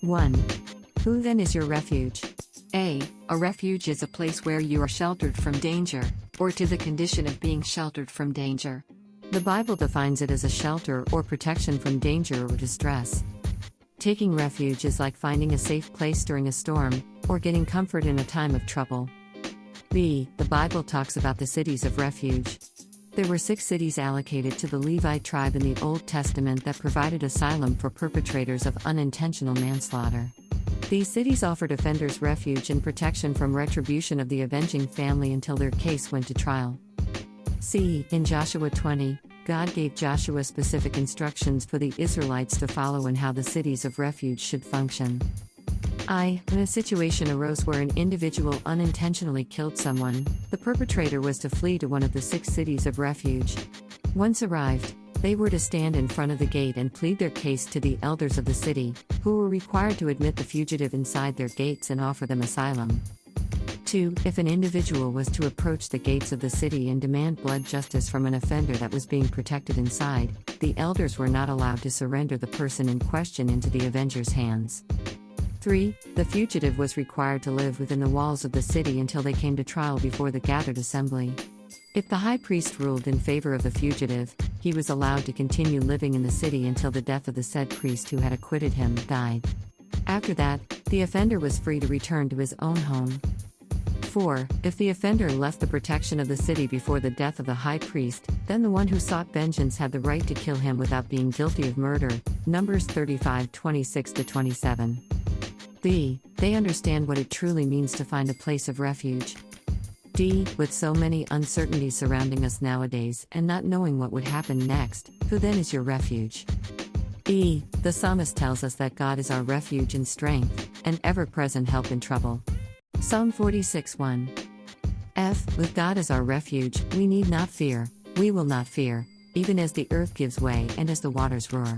1. Who then is your refuge? A. A refuge is a place where you are sheltered from danger, or to the condition of being sheltered from danger. The Bible defines it as a shelter or protection from danger or distress. Taking refuge is like finding a safe place during a storm, or getting comfort in a time of trouble. B. The Bible talks about the cities of refuge. There were 6 cities allocated to the Levite tribe in the Old Testament that provided asylum for perpetrators of unintentional manslaughter. These cities offered offenders refuge and protection from retribution of the avenging family until their case went to trial. C. In Joshua 20, God gave Joshua specific instructions for the Israelites to follow and how the cities of refuge should function. I. When a situation arose where an individual unintentionally killed someone, the perpetrator was to flee to one of the 6 cities of refuge. Once arrived, they were to stand in front of the gate and plead their case to the elders of the city, who were required to admit the fugitive inside their gates and offer them asylum. 2. If an individual was to approach the gates of the city and demand blood justice from an offender that was being protected inside, the elders were not allowed to surrender the person in question into the avenger's hands. 3. The fugitive was required to live within the walls of the city until they came to trial before the gathered assembly. If the high priest ruled in favor of the fugitive, he was allowed to continue living in the city until the death of the said priest who had acquitted him died. After that, the offender was free to return to his own home. 4. If the offender left the protection of the city before the death of the high priest, then the one who sought vengeance had the right to kill him without being guilty of murder. Numbers 35:26-27. B. They understand what it truly means to find a place of refuge. D. With so many uncertainties surrounding us nowadays and not knowing what would happen next, who then is your refuge? E. The psalmist tells us that God is our refuge and strength, and ever-present help in trouble. Psalm 46:1. F. With God as our refuge, we need not fear, we will not fear, even as the earth gives way and as the waters roar.